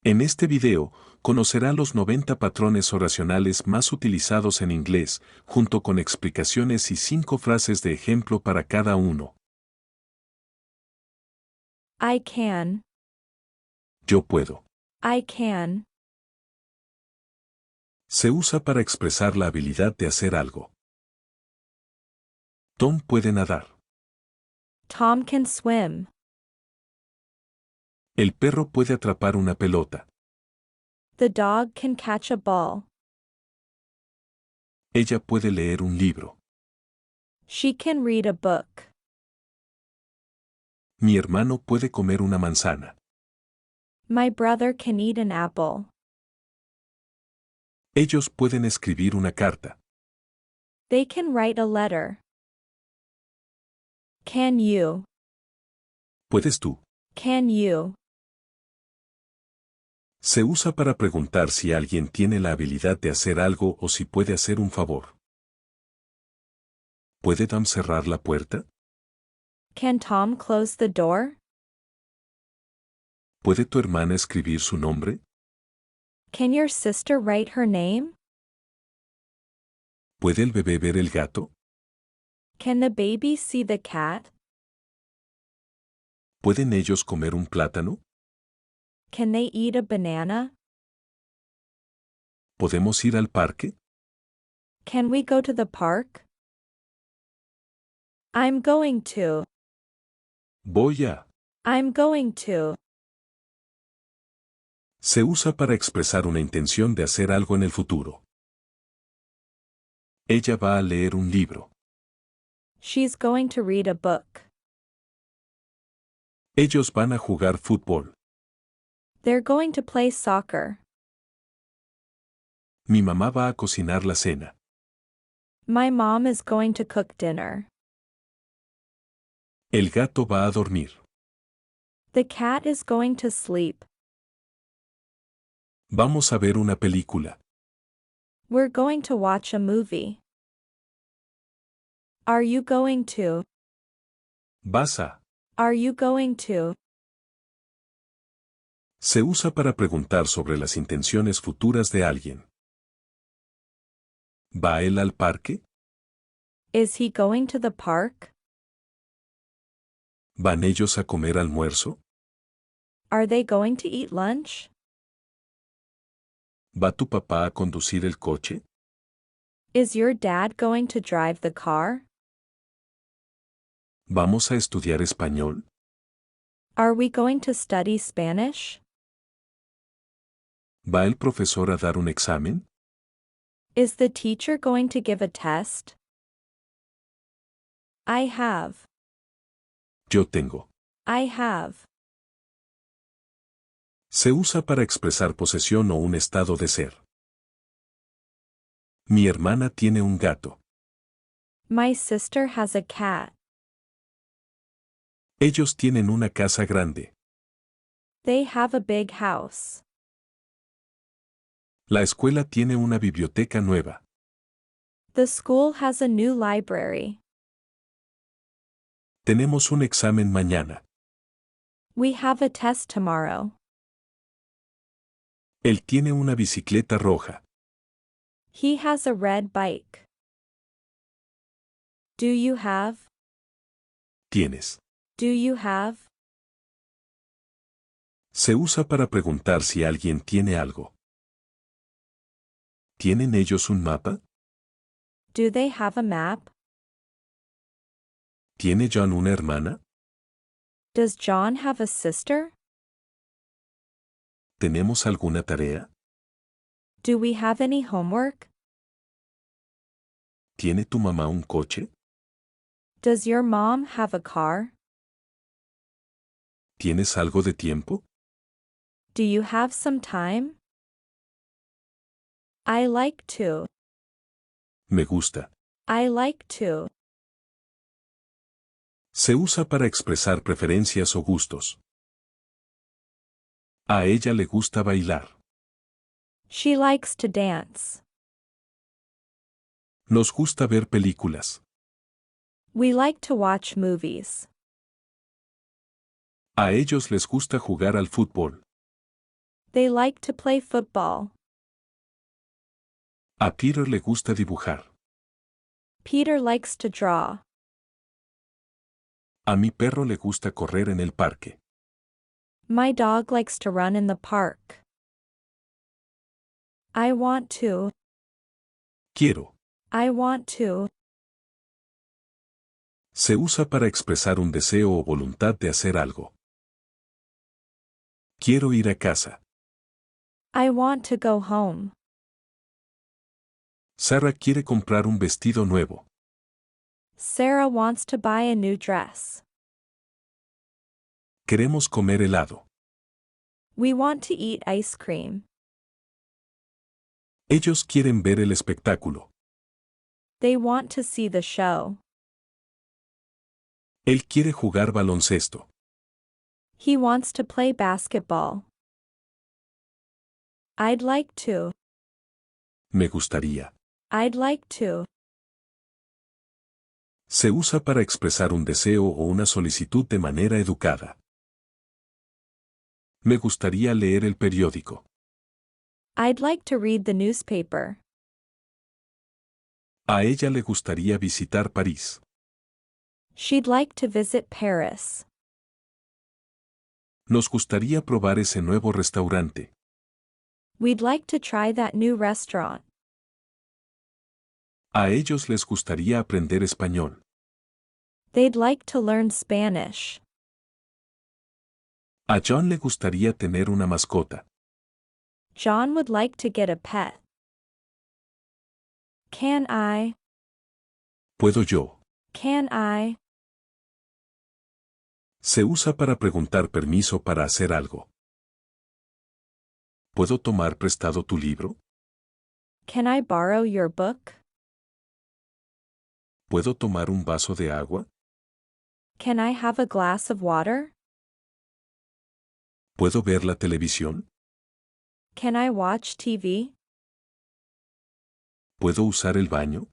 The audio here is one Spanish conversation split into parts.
En este video, conocerá los 90 patrones oracionales más utilizados en inglés, junto con explicaciones y 5 frases de ejemplo para cada uno. I can. Yo puedo. I can. Se usa para expresar la habilidad de hacer algo. Tom puede nadar. Tom can swim. El perro puede atrapar una pelota. The dog can catch a ball. Ella puede leer un libro. She can read a book. Mi hermano puede comer una manzana. My brother can eat an apple. Ellos pueden escribir una carta. They can write a letter. Can you? ¿Puedes tú? Can you? Se usa para preguntar si alguien tiene la habilidad de hacer algo o si puede hacer un favor. ¿Puede Tom cerrar la puerta? Can Tom close the door? ¿Puede tu hermana escribir su nombre? Can your sister write her name? ¿Puede el bebé ver el gato? Can the baby see the cat? ¿Pueden ellos comer un plátano? Can they eat a banana? ¿Podemos ir al parque? Can we go to the park? I'm going to. Voy a. I'm going to. Se usa para expresar una intención de hacer algo en el futuro. Ella va a leer un libro. She's going to read a book. Ellos van a jugar fútbol. They're going to play soccer. Mi mamá va a cocinar la cena. My mom is going to cook dinner. El gato va a dormir. The cat is going to sleep. Vamos a ver una película. We're going to watch a movie. Are you going to? Vas a. Are you going to? Se usa para preguntar sobre las intenciones futuras de alguien. ¿Va él al parque? Is he going to the park? ¿Van ellos a comer almuerzo? Are they going to eat lunch? ¿Va tu papá a conducir el coche? Is your dad going to drive the car? ¿Vamos a estudiar español? Are we going to study Spanish? ¿Va el profesor a dar un examen? Is the teacher going to give a test? I have. Yo tengo. I have. Se usa para expresar posesión o un estado de ser. Mi hermana tiene un gato. My sister has a cat. Ellos tienen una casa grande. They have a big house. La escuela tiene una biblioteca nueva. The school has a new library. Tenemos un examen mañana. We have a test tomorrow. Él tiene una bicicleta roja. He has a red bike. Do you have? Tienes. Do you have? Se usa para preguntar si alguien tiene algo. ¿Tienen ellos un mapa? Do they have a map? ¿Tiene John una hermana? Does John have a sister? ¿Tenemos alguna tarea? Do we have any homework? ¿Tiene tu mamá un coche? Does your mom have a car? ¿Tienes algo de tiempo? Do you have some time? I like to. Me gusta. I like to. Se usa para expresar preferencias o gustos. A ella le gusta bailar. She likes to dance. Nos gusta ver películas. We like to watch movies. A ellos les gusta jugar al fútbol. They like to play football. A Peter le gusta dibujar. Peter likes to draw. A mi perro le gusta correr en el parque. My dog likes to run in the park. I want to. Quiero. I want to. Se usa para expresar un deseo o voluntad de hacer algo. Quiero ir a casa. I want to go home. Sara quiere comprar un vestido nuevo. Sarah wants to buy a new dress. Queremos comer helado. We want to eat ice cream. Ellos quieren ver el espectáculo. They want to see the show. Él quiere jugar baloncesto. He wants to play basketball. I'd like to. Me gustaría. I'd like to. Se usa para expresar un deseo o una solicitud de manera educada. Me gustaría leer el periódico. I'd like to read the newspaper. A ella le gustaría visitar París. She'd like to visit Paris. Nos gustaría probar ese nuevo restaurante. We'd like to try that new restaurant. A ellos les gustaría aprender español. They'd like to learn Spanish. A John le gustaría tener una mascota. John would like to get a pet. Can I? ¿Puedo yo? Can I? Se usa para preguntar permiso para hacer algo. ¿Puedo tomar prestado tu libro? Can I borrow your book? ¿Puedo tomar un vaso de agua? Can I have a glass of water? ¿Puedo ver la televisión? Can I watch TV? ¿Puedo usar el baño?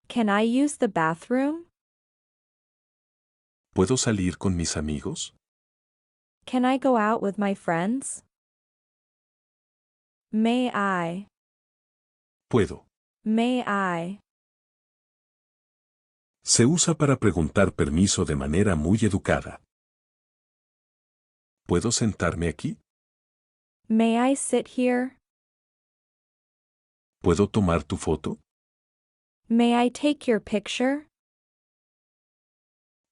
Can I use the bathroom? ¿Puedo salir con mis amigos? Can I go out with my friends? May I? Puedo. May I? Se usa para preguntar permiso de manera muy educada. ¿Puedo sentarme aquí? May I sit here? ¿Puedo tomar tu foto? May I take your picture?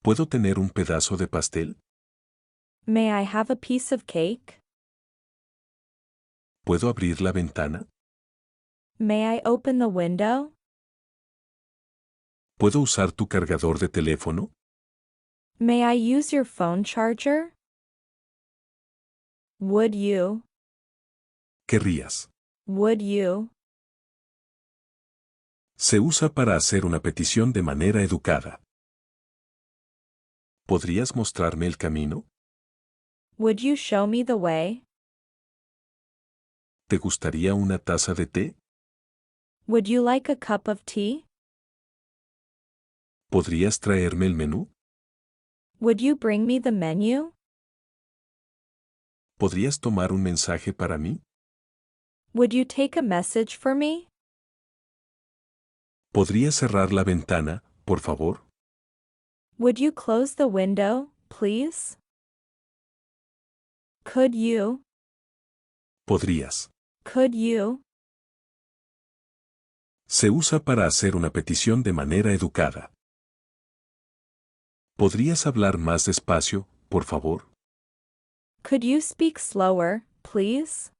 ¿Puedo tener un pedazo de pastel? May I have a piece of cake? ¿Puedo abrir la ventana? May I open the window? ¿Puedo usar tu cargador de teléfono? May I use your phone charger? Would you? ¿Querrías? Would you? Se usa para hacer una petición de manera educada. ¿Podrías mostrarme el camino? Would you show me the way? ¿Te gustaría una taza de té? Would you like a cup of tea? ¿Podrías traerme el menú? Would you bring me the menu? ¿Podrías tomar un mensaje para mí? Would you take a message for me? ¿Podrías cerrar la ventana, por favor? Would you close the window, please? Could you? Podrías. Could you? Se usa para hacer una petición de manera educada. ¿Podrías hablar más despacio, por favor? Could you speak slower, please?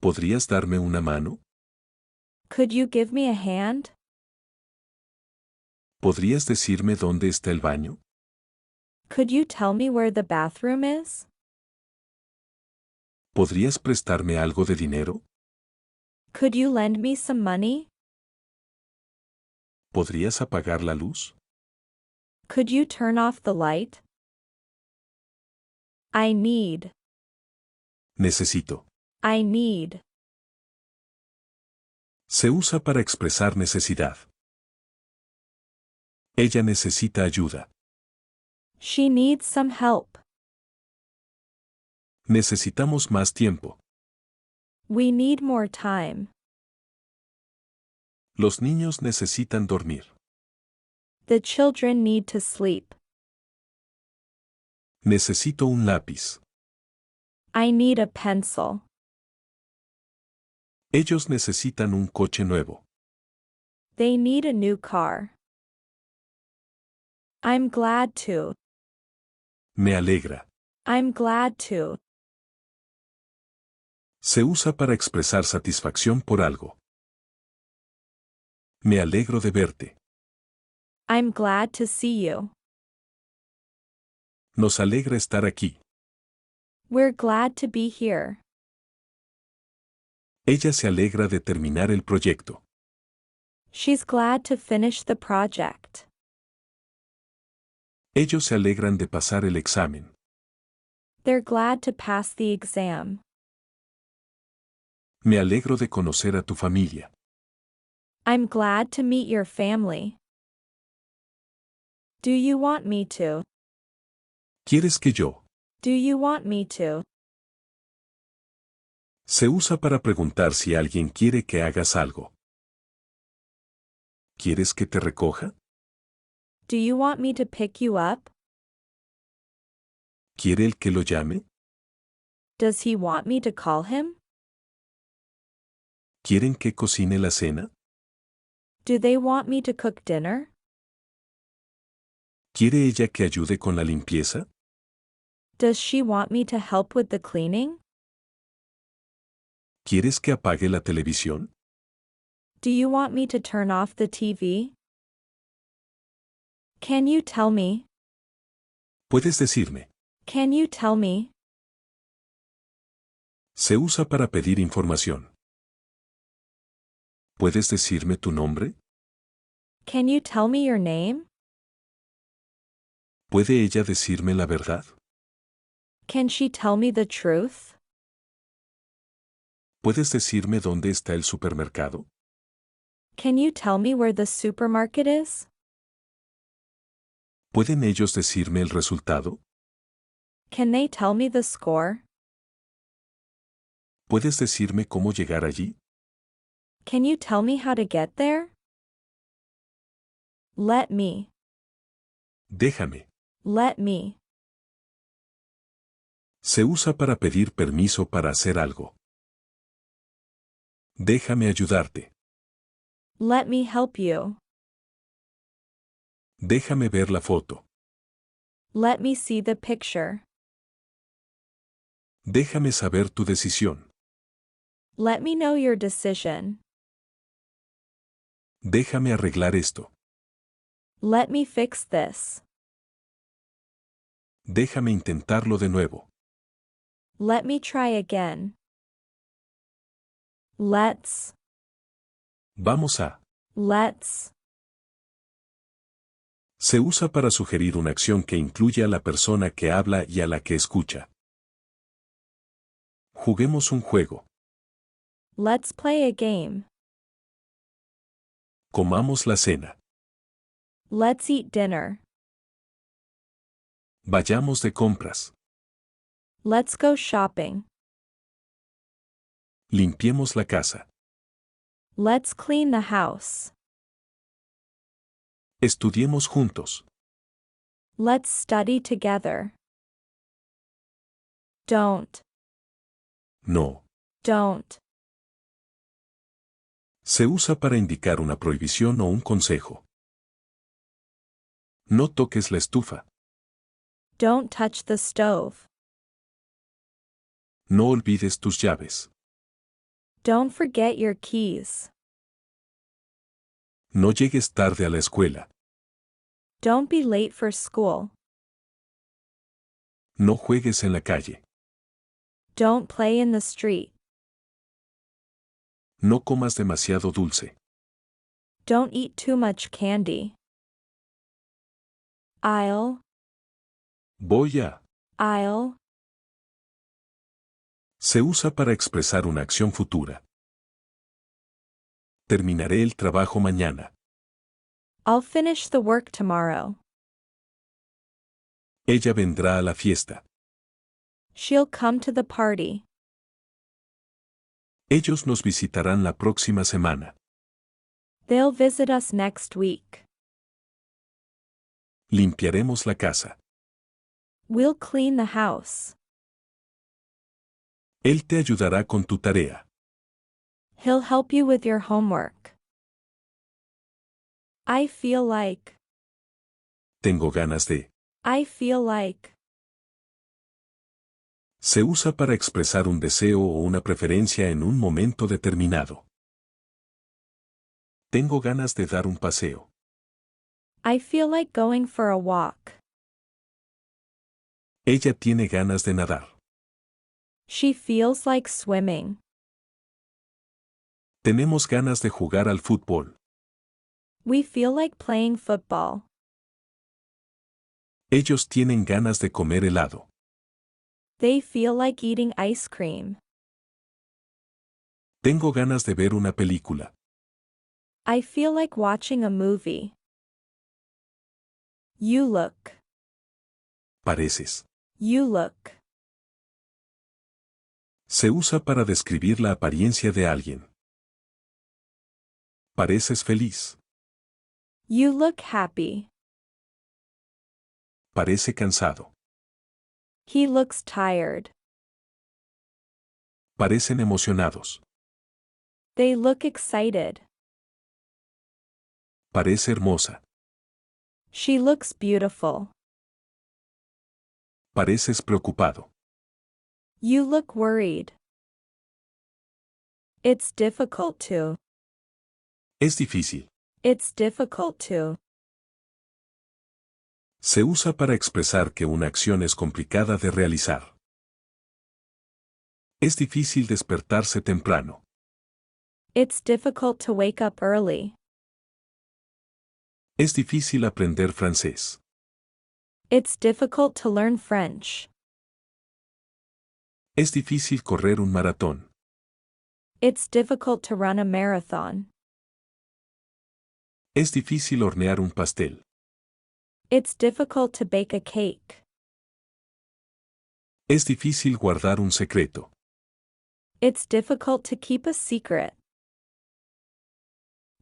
¿Podrías darme una mano? Could you give me a hand? ¿Podrías decirme dónde está el baño? Could you tell me where the bathroom is? ¿Podrías prestarme algo de dinero? Could you lend me some money? ¿Podrías apagar la luz? Could you turn off the light? I need. Necesito. I need. Se usa para expresar necesidad. Ella necesita ayuda. She needs some help. Necesitamos más tiempo. We need more time. Los niños necesitan dormir. The children need to sleep. Necesito un lápiz. I need a pencil. Ellos necesitan un coche nuevo. They need a new car. I'm glad to. Me alegra. I'm glad to. Se usa para expresar satisfacción por algo. Me alegro de verte. I'm glad to see you. Nos alegra estar aquí. We're glad to be here. Ella se alegra de terminar el proyecto. She's glad to finish the project. Ellos se alegran de pasar el examen. They're glad to pass the exam. Me alegro de conocer a tu familia. I'm glad to meet your family. Do you want me to? ¿Quieres que yo? Do you want me to? Se usa para preguntar si alguien quiere que hagas algo. ¿Quieres que te recoja? Do you want me to pick you up? ¿Quiere el que lo llame? Does he want me to call him? ¿Quieren que cocine la cena? Do they want me to cook dinner? ¿Quiere ella que ayude con la limpieza? Does she want me to help with the cleaning? ¿Quieres que apague la televisión? Do you want me to turn off the TV? Can you tell me? Puedes decirme. Can you tell me? Se usa para pedir información. ¿Puedes decirme tu nombre? Can you tell me your name? ¿Puede ella decirme la verdad? Can she tell me the truth? ¿Puedes decirme dónde está el supermercado? Can you tell me where the supermarket is? ¿Pueden ellos decirme el resultado? Can they tell me the score? ¿Puedes decirme cómo llegar allí? Can you tell me how to get there? Let me. Déjame. Let me. Se usa para pedir permiso para hacer algo. Déjame ayudarte. Let me help you. Déjame ver la foto. Let me see the picture. Déjame saber tu decisión. Let me know your decision. Déjame arreglar esto. Let me fix this. Déjame intentarlo de nuevo. Let me try again. Let's. Vamos a. Let's. Se usa para sugerir una acción que incluye a la persona que habla y a la que escucha. Juguemos un juego. Let's play a game. Comamos la cena. Let's eat dinner. Vayamos de compras. Let's go shopping. Limpiemos la casa. Let's clean the house. Estudiemos juntos. Let's study together. Don't. No. Don't. Se usa para indicar una prohibición o un consejo. No toques la estufa. Don't touch the stove. No olvides tus llaves. Don't forget your keys. No llegues tarde a la escuela. Don't be late for school. No juegues en la calle. Don't play in the street. No comas demasiado dulce. Don't eat too much candy. I'll. Voy a. I'll. Se usa para expresar una acción futura. Terminaré el trabajo mañana. I'll finish the work tomorrow. Ella vendrá a la fiesta. She'll come to the party. Ellos nos visitarán la próxima semana. They'll visit us next week. Limpiaremos la casa. We'll clean the house. Él te ayudará con tu tarea. He'll help you with your homework. I feel like. Tengo ganas de. I feel like. Se usa para expresar un deseo o una preferencia en un momento determinado. Tengo ganas de dar un paseo. I feel like going for a walk. Ella tiene ganas de nadar. She feels like swimming. Tenemos ganas de jugar al fútbol. We feel like playing football. Ellos tienen ganas de comer helado. They feel like eating ice cream. Tengo ganas de ver una película. I feel like watching a movie. You look. Pareces. You look. Se usa para describir la apariencia de alguien. Pareces feliz. You look happy. Parece cansado. He looks tired. Parecen emocionados. They look excited. Parece hermosa. She looks beautiful. Pareces preocupado. You look worried. It's difficult to. Es difícil. It's difficult to. Se usa para expresar que una acción es complicada de realizar. Es difícil despertarse temprano. It's difficult to wake up early. Es difícil aprender francés. It's difficult to learn French. Es difícil correr un maratón. It's difficult to run a marathon. Es difícil hornear un pastel. It's difficult to bake a cake. Es difícil guardar un secreto. It's difficult to keep a secret.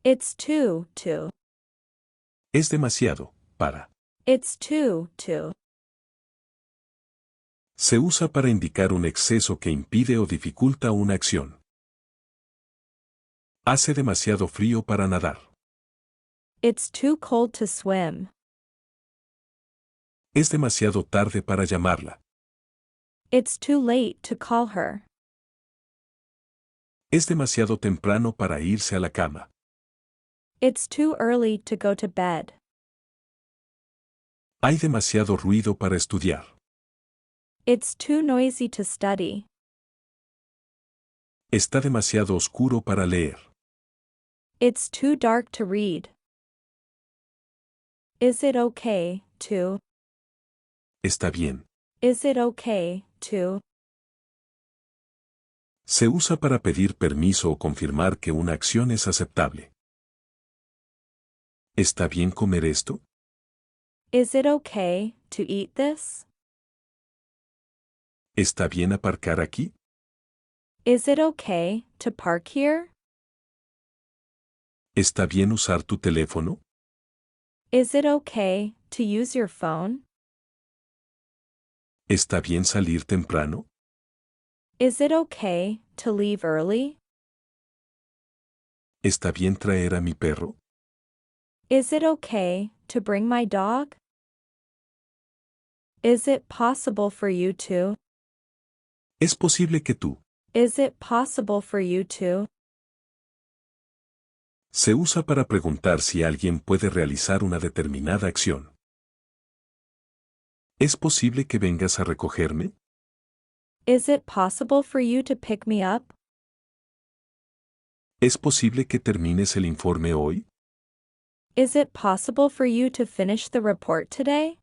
It's too. Es demasiado, para. It's too. Se usa para indicar un exceso que impide o dificulta una acción. Hace demasiado frío para nadar. It's too cold to swim. Es demasiado tarde para llamarla. It's too late to call her. Es demasiado temprano para irse a la cama. It's too early to go to bed. Hay demasiado ruido para estudiar. It's too noisy to study. Está demasiado oscuro para leer. It's too dark to read. Is it okay to? Está bien. Is it okay to? Se usa para pedir permiso o confirmar que una acción es aceptable. ¿Está bien comer esto? Is it okay to eat this? ¿Está bien aparcar aquí? Is it okay to park here? ¿Está bien usar tu teléfono? Is it okay to use your phone? ¿Está bien salir temprano? Is it okay to leave early? ¿Está bien traer a mi perro? Is it okay to bring my dog? Is it possible for you to? Es posible que tú. Is it possible for you to? Se usa para preguntar si alguien puede realizar una determinada acción. ¿Es posible que vengas a recogerme? Is it possible for you to pick me up? ¿Es posible que termines el informe hoy? Is it possible for you to finish the report today?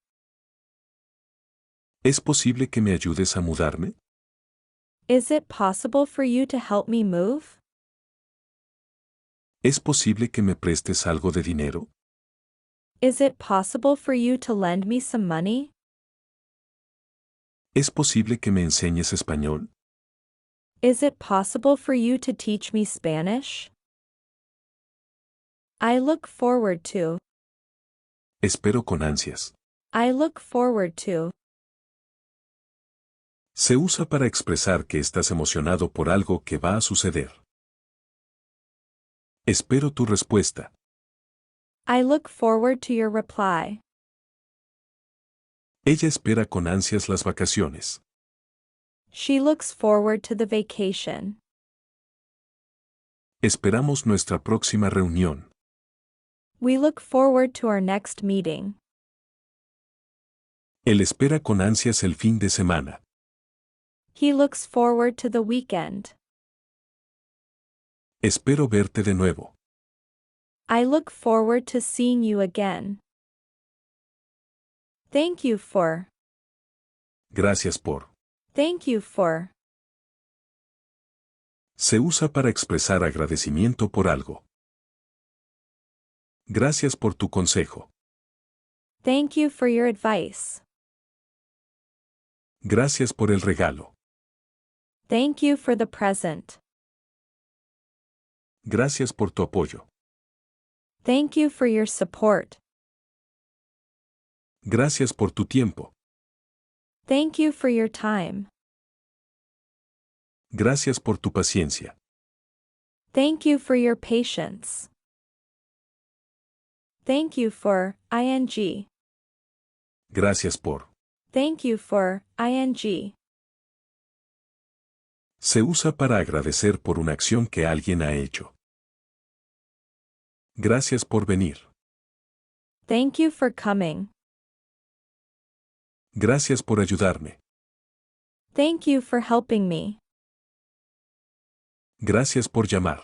¿Es posible que me ayudes a mudarme? Is it possible for you to help me move? ¿Es posible que me prestes algo de dinero? Is it possible for you to lend me some money? ¿Es posible que me enseñes español? Is it possible for you to teach me Spanish? I look forward to. Espero con ansias. I look forward to. Se usa para expresar que estás emocionado por algo que va a suceder. Espero tu respuesta. I look forward to your reply. Ella espera con ansias las vacaciones. She looks forward to the vacation. Esperamos nuestra próxima reunión. We look forward to our next meeting. Él espera con ansias el fin de semana. He looks forward to the weekend. Espero verte de nuevo. I look forward to seeing you again. Thank you for. Gracias por. Thank you for. Se usa para expresar agradecimiento por algo. Gracias por tu consejo. Thank you for your advice. Gracias por el regalo. Thank you for the present. Gracias por tu apoyo. Thank you for your support. Gracias por tu tiempo. Thank you for your time. Gracias por tu paciencia. Thank you for your patience. Thank you for, ing. Gracias por. Thank you for, ing. Se usa para agradecer por una acción que alguien ha hecho. Gracias por venir. Thank you for coming. Gracias por ayudarme. Thank you for helping me. Gracias por llamar.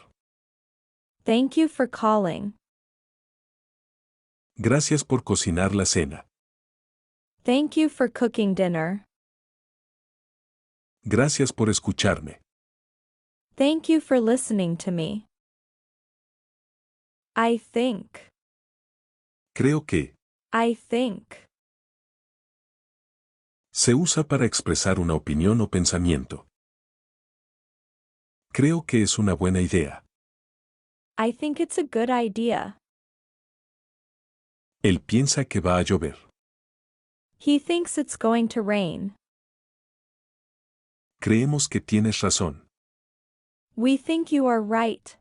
Thank you for calling. Gracias por cocinar la cena. Thank you for cooking dinner. Gracias por escucharme. Thank you for listening to me. I think. Creo que. I think. Se usa para expresar una opinión o pensamiento. Creo que es una buena idea. I think it's a good idea. Él piensa que va a llover. He thinks it's going to rain. Creemos que tienes razón. We think you are right.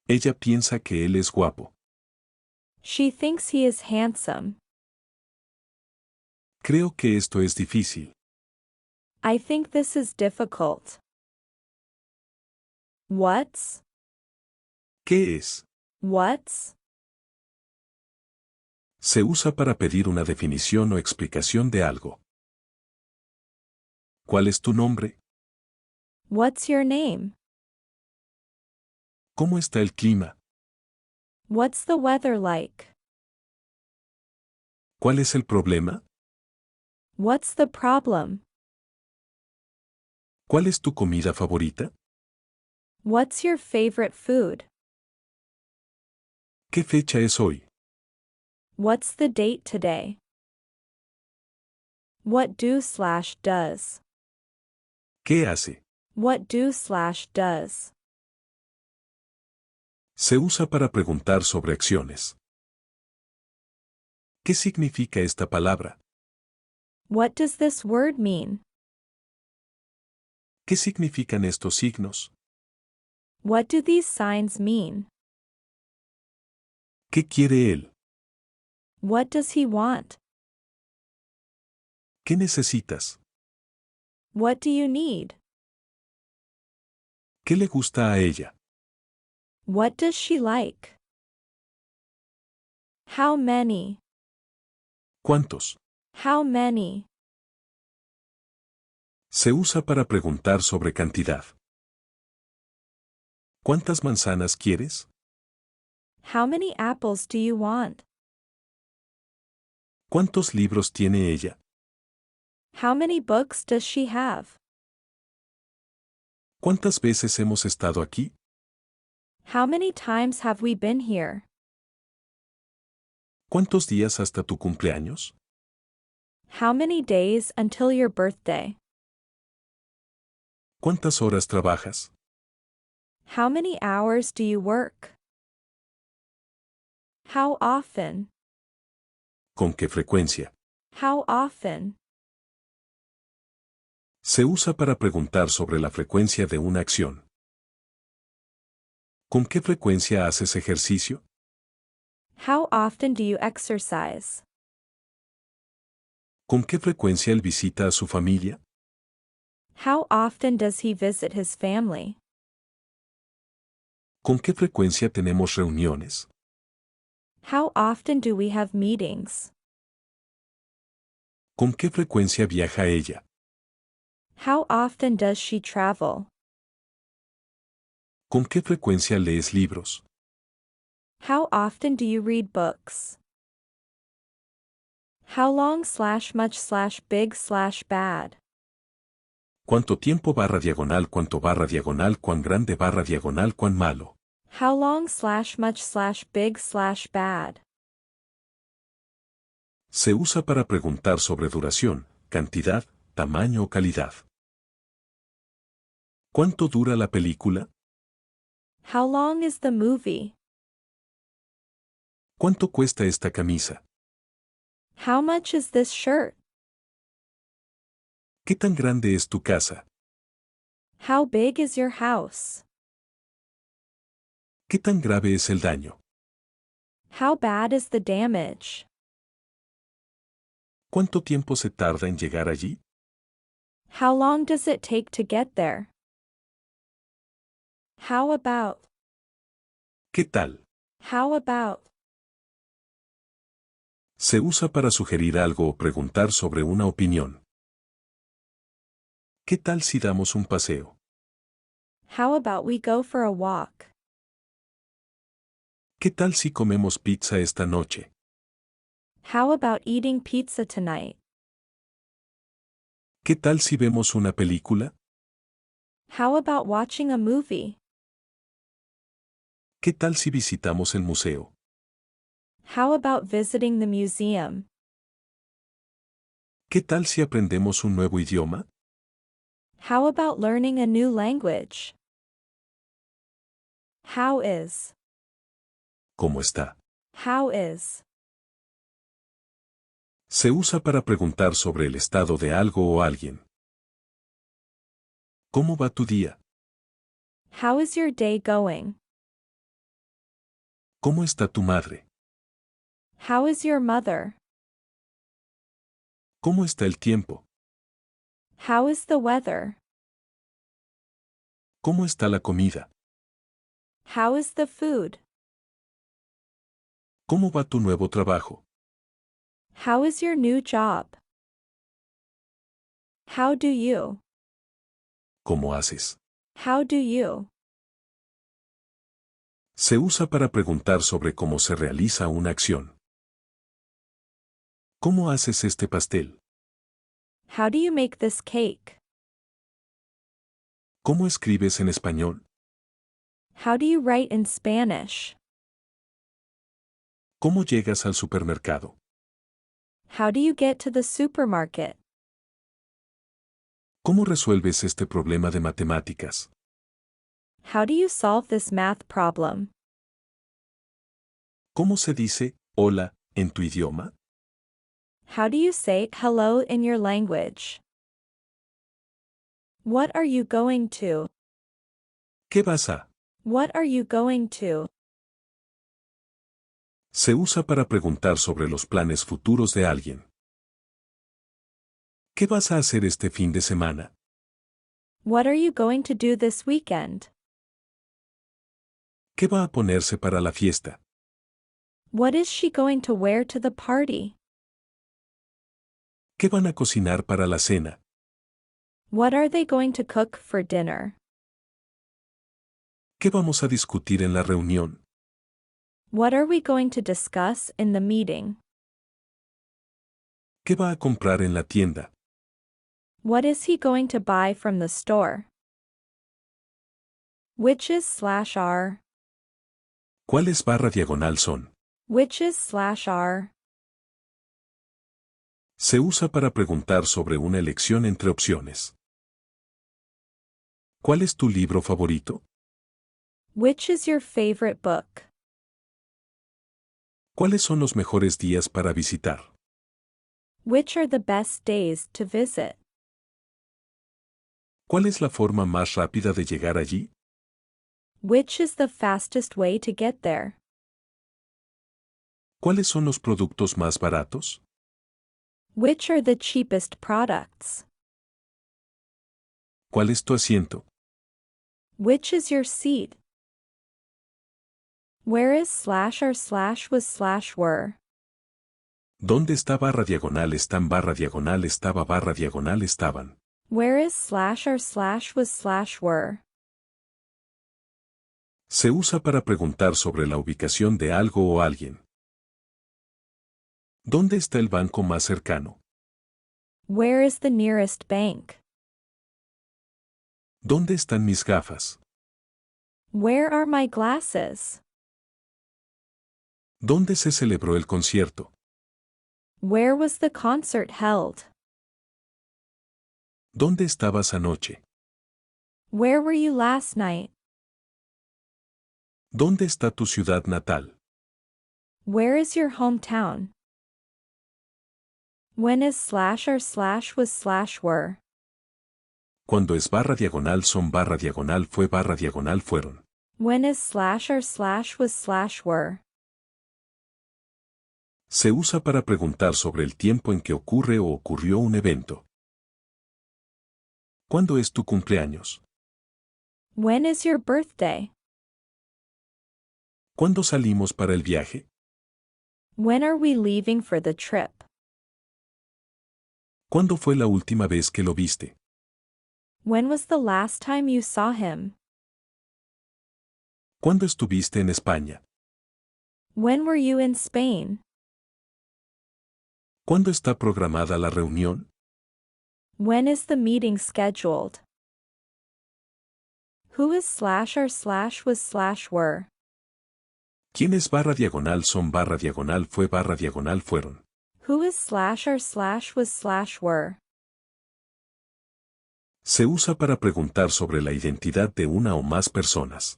Ella piensa que él es guapo. She thinks he is handsome. Creo que esto es difícil. I think this is difficult. What's? ¿Qué es? What's? Se usa para pedir una definición o explicación de algo. ¿Cuál es tu nombre? What's your name? ¿Cómo está el clima? What's the weather like? ¿Cuál es el problema? What's the problem? ¿Cuál es tu comida favorita? What's your favorite food? ¿Qué fecha es hoy? What's the date today? What do/does? ¿Qué hace? What do/does? Se usa para preguntar sobre acciones. ¿Qué significa esta palabra? What does this word mean? ¿Qué significan estos signos? What do these signs mean? ¿Qué quiere él? What does he want? ¿Qué necesitas? What do you need? ¿Qué le gusta a ella? What does she like? How many? ¿Cuántos? How many? Se usa para preguntar sobre cantidad. ¿Cuántas manzanas quieres? How many apples do you want? ¿Cuántos libros tiene ella? How many books does she have? ¿Cuántas veces hemos estado aquí? How many times have we been here? ¿Cuántos días hasta tu cumpleaños? How many days until your birthday? ¿Cuántas horas trabajas? How many hours do you work? How often? ¿Con qué frecuencia? How often? Se usa para preguntar sobre la frecuencia de una acción. ¿Con qué frecuencia haces ejercicio? How often do you exercise? ¿Con qué frecuencia él visita a su familia? How often does he visit his family? ¿Con qué frecuencia tenemos reuniones? How often do we have meetings? ¿Con qué frecuencia viaja ella? How often does she travel? ¿Con qué frecuencia lees libros? How often do you read books? How long/much/big/bad? ¿Cuánto tiempo /diagonal cuánto /diagonal cuán grande /diagonal cuán malo? How long/much/big/bad? Se usa para preguntar sobre duración, cantidad, tamaño o calidad. ¿Cuánto dura la película? How long is the movie? ¿Cuánto cuesta esta camisa? How much is this shirt? ¿Qué tan grande es tu casa? How big is your house? ¿Qué tan grave es el daño? How bad is the damage? ¿Cuánto tiempo se tarda en llegar allí? How long does it take to get there? How about? ¿Qué tal? How about? Se usa para sugerir algo o preguntar sobre una opinión. ¿Qué tal si damos un paseo? How about we go for a walk? ¿Qué tal si comemos pizza esta noche? How about eating pizza tonight? ¿Qué tal si vemos una película? How about watching a movie? ¿Qué tal si visitamos el museo? How about visiting the museum? ¿Qué tal si aprendemos un nuevo idioma? How about learning a new language? How is? ¿Cómo está? How is? Se usa para preguntar sobre el estado de algo o alguien. ¿Cómo va tu día? How is your day going? ¿Cómo está tu madre? How is your mother? ¿Cómo está el tiempo? How is the weather? ¿Cómo está la comida? How is the food? ¿Cómo va tu nuevo trabajo? How is your new job? How do you? ¿Cómo haces? How do you? Se usa para preguntar sobre cómo se realiza una acción. ¿Cómo haces este pastel? How do you make this cake? ¿Cómo escribes en español? How do you write in Spanish? ¿Cómo llegas al supermercado? How do you get to the supermarket? ¿Cómo resuelves este problema de matemáticas? How do you solve this math problem? ¿Cómo se dice hola en tu idioma? How do you say hello in your language? What are you going to? ¿Qué vas a? What are you going to? Se usa para preguntar sobre los planes futuros de alguien. ¿Qué vas a hacer este fin de semana? What are you going to do this weekend? ¿Qué va a ponerse para la fiesta? What is she going to wear to the party? ¿Qué van a cocinar para la cena? What are they going to cook for dinner? ¿Qué vamos a discutir en la reunión? What are we going to discuss in the meeting? ¿Qué va a comprar en la tienda? What is he going to buy from the store? Whiches/are? ¿Cuáles /diagonal son? Whiches/are? Se usa para preguntar sobre una elección entre opciones. ¿Cuál es tu libro favorito? Which is your favorite book? ¿Cuáles son los mejores días para visitar? Which are the best days to visit? ¿Cuál es la forma más rápida de llegar allí? Which is the fastest way to get there? ¿Cuáles son los productos más baratos? Which are the cheapest products? ¿Cuál es tu asiento? Which is your seat? Where is slash or slash was slash were? ¿Dónde está barra diagonal están barra diagonal estaba barra diagonal estaban? Where is slash or slash was slash were? Se usa para preguntar sobre la ubicación de algo o alguien. ¿Dónde está el banco más cercano? Where is the nearest bank? ¿Dónde están mis gafas? Where are my glasses? ¿Dónde se celebró el concierto? Where was the concert held? ¿Dónde estabas anoche? Where were you last night? ¿Dónde está tu ciudad natal? Where is your hometown? When is slash or slash was slash were? Cuando es barra diagonal son barra diagonal fue barra diagonal fueron. When is slash or slash was slash were? Se usa para preguntar sobre el tiempo en que ocurre o ocurrió un evento. ¿Cuándo es tu cumpleaños? When is your birthday? ¿Cuándo salimos para el viaje? When are we leaving for the trip? ¿Cuándo fue la última vez que lo viste? When was the last time you saw him? ¿Cuándo estuviste en España? When were you in Spain? ¿Cuándo está programada la reunión? When is the meeting scheduled? Who is slash or slash was slash were? ¿Quiénes barra diagonal son barra diagonal fue barra diagonal fueron? Who is slash or slash was slash were? Se usa para preguntar sobre la identidad de una o más personas.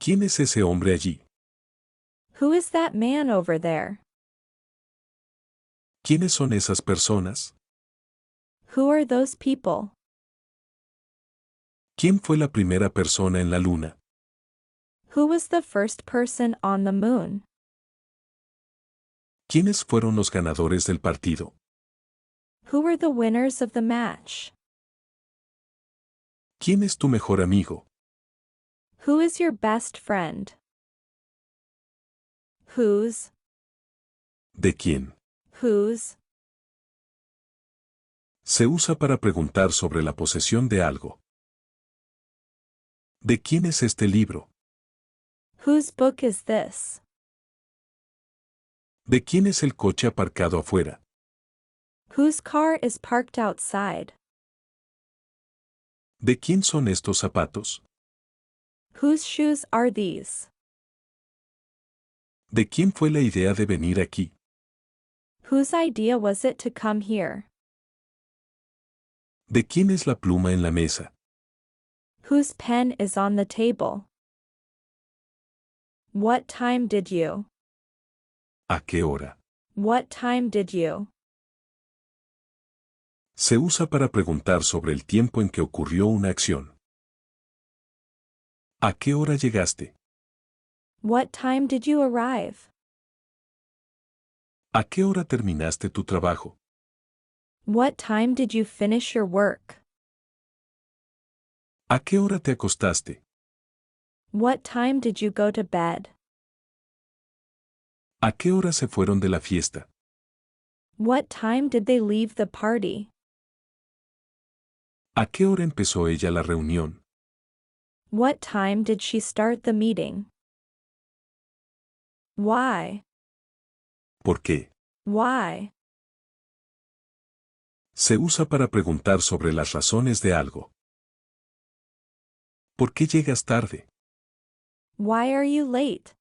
¿Quién es ese hombre allí? Who is that man over there? ¿Quiénes son esas personas? Who are those people? ¿Quién fue la primera persona en la luna? Who was the first person on the moon? ¿Quiénes fueron los ganadores del partido? Who were the winners of the match? ¿Quién es tu mejor amigo? Who is your best friend? Whose? ¿De quién? Whose? Se usa para preguntar sobre la posesión de algo. ¿De quién es este libro? Whose book is this? ¿De quién es el coche aparcado afuera? Whose car is parked outside? ¿De quién son estos zapatos? Whose shoes are these? ¿De quién fue la idea de venir aquí? Whose idea was it to come here? ¿De quién es la pluma en la mesa? Whose pen is on the table? What time did you? ¿A qué hora? What time did you? Se usa para preguntar sobre el tiempo en que ocurrió una acción. ¿A qué hora llegaste? What time did you arrive? ¿A qué hora terminaste tu trabajo? What time did you finish your work? ¿A qué hora te acostaste? What time did you go to bed? ¿A qué hora se fueron de la fiesta? What time did they leave the party? ¿A qué hora empezó ella la reunión? What time did she start the meeting? Why? ¿Por qué? Why? Se usa para preguntar sobre las razones de algo. ¿Por qué llegas tarde? Why are you late?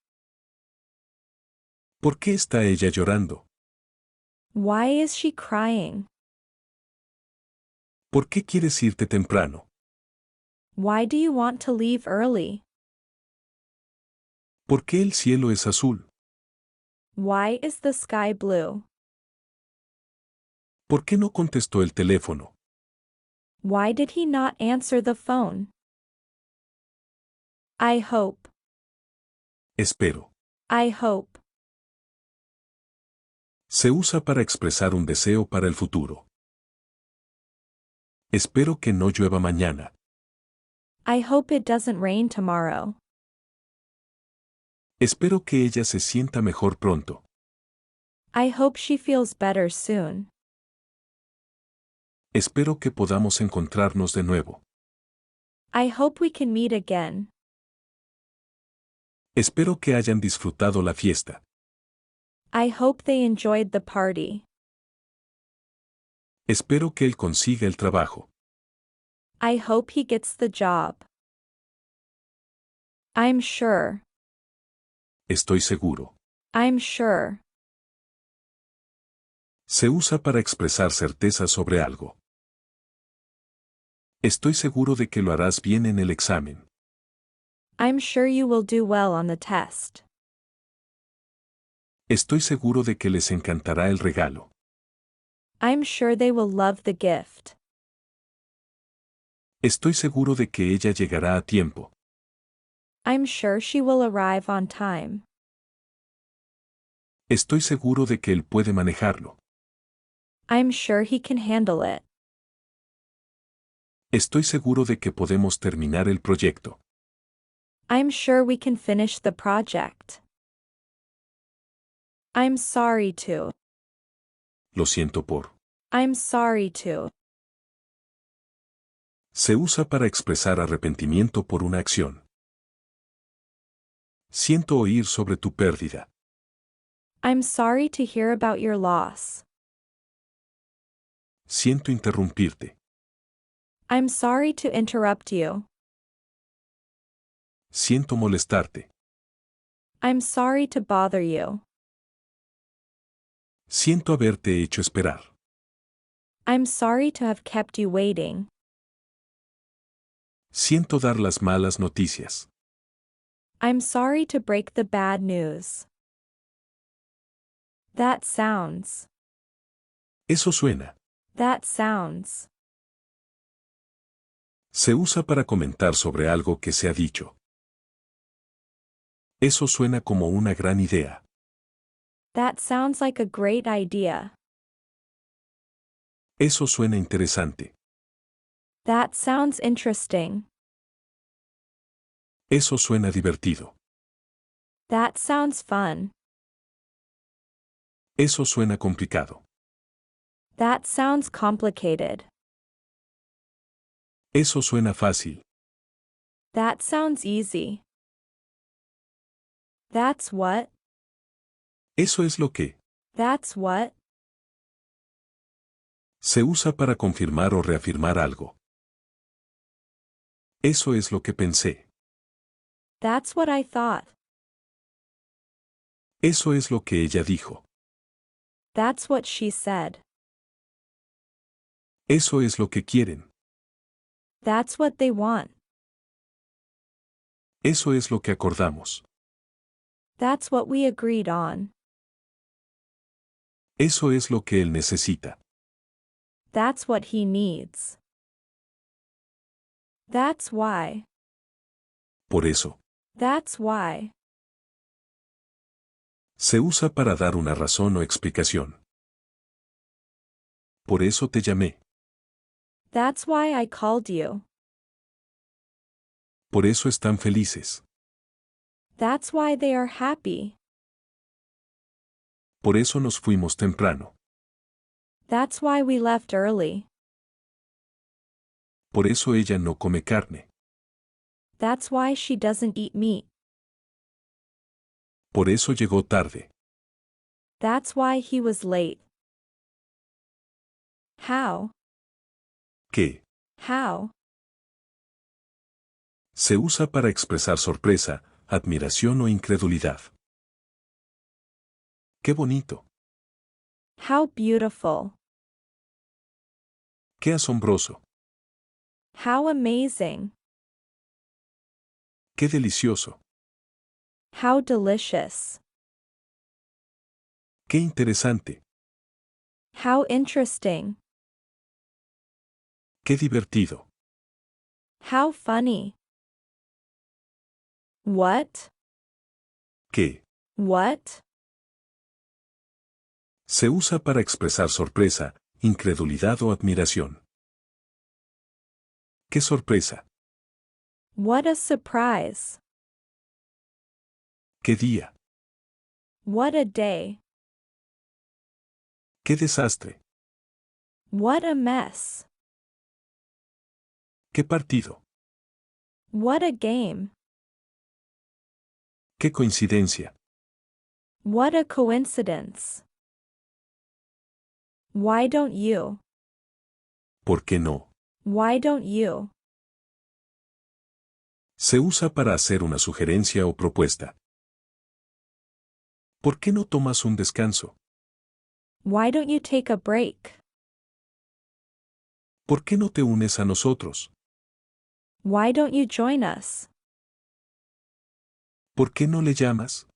¿Por qué está ella llorando? Why is she crying? ¿Por qué quieres irte temprano? Why do you want to leave early? ¿Por qué el cielo es azul? Why is the sky blue? ¿Por qué no contestó el teléfono? Why did he not answer the phone? I hope. Espero. I hope. Se usa para expresar un deseo para el futuro. Espero que no llueva mañana. I hope it doesn't rain tomorrow. Espero que ella se sienta mejor pronto. I hope she feels better soon. Espero que podamos encontrarnos de nuevo. I hope we can meet again. Espero que hayan disfrutado la fiesta. I hope they enjoyed the party. Espero que él consiga el trabajo. I hope he gets the job. I'm sure. Estoy seguro. I'm sure. Se usa para expresar certeza sobre algo. Estoy seguro de que lo harás bien en el examen. I'm sure you will do well on the test. Estoy seguro de que les encantará el regalo. I'm sure they will love the gift. Estoy seguro de que ella llegará a tiempo. I'm sure she will arrive on time. Estoy seguro de que él puede manejarlo. I'm sure he can handle it. Estoy seguro de que podemos terminar el proyecto. I'm sure we can finish the project. I'm sorry to. Lo siento por. I'm sorry to. Se usa para expresar arrepentimiento por una acción. Siento oír sobre tu pérdida. I'm sorry to hear about your loss. Siento interrumpirte. I'm sorry to interrupt you. Siento molestarte. I'm sorry to bother you. Siento haberte hecho esperar. I'm sorry to have kept you waiting. Siento dar las malas noticias. I'm sorry to break the bad news. That sounds. Eso suena. That sounds. Se usa para comentar sobre algo que se ha dicho. Eso suena como una gran idea. That sounds like a great idea. Eso suena interesante. That sounds interesting. Eso suena divertido. That sounds fun. Eso suena complicado. That sounds complicated. Eso suena fácil. That sounds easy. That's what. Eso es lo que. That's what. Se usa para confirmar o reafirmar algo. Eso es lo que pensé. That's what I thought. Eso es lo que ella dijo. That's what she said. Eso es lo que quieren. That's what they want. Eso es lo que acordamos. That's what we agreed on. Eso es lo que él necesita. That's what he needs. That's why. Por eso. That's why. Se usa para dar una razón o explicación. Por eso te llamé. That's why I called you. Por eso están felices. That's why they are happy. Por eso nos fuimos temprano. That's why we left early. Por eso ella no come carne. That's why she doesn't eat meat. Por eso llegó tarde. That's why he was late. How? ¿Qué? How? Se usa para expresar sorpresa, admiración o incredulidad. ¡Qué bonito! How beautiful. Qué asombroso. How amazing. Qué delicioso. How delicious. Qué interesante. How interesting. Qué divertido. How funny. What? Qué. What? Se usa para expresar sorpresa, incredulidad o admiración. ¡Qué sorpresa! What a surprise. ¡Qué día! What a day. ¡Qué desastre! What a mess. ¡Qué partido! What a game. ¡Qué coincidencia! What a coincidence. Why don't you? ¿Por qué no? Why don't you? Se usa para hacer una sugerencia o propuesta. ¿Por qué no tomas un descanso? Why don't you take a break? ¿Por qué no te unes a nosotros? Why don't you join us? ¿Por qué no le llamas?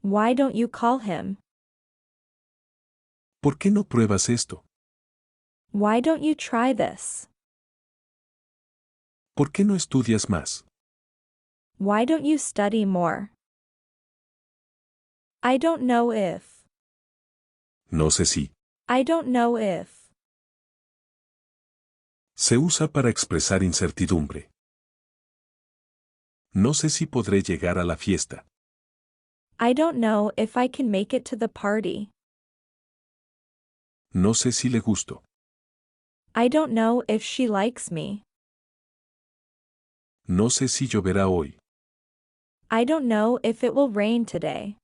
Why don't you call him? ¿Por qué no pruebas esto? Why don't you try this? ¿Por qué no estudias más? Why don't you study more? I don't know if. No sé si. I don't know if. Se usa para expresar incertidumbre. No sé si podré llegar a la fiesta. I don't know if I can make it to the party. No sé si le gusto. I don't know if she likes me. No sé si lloverá hoy. I don't know if it will rain today.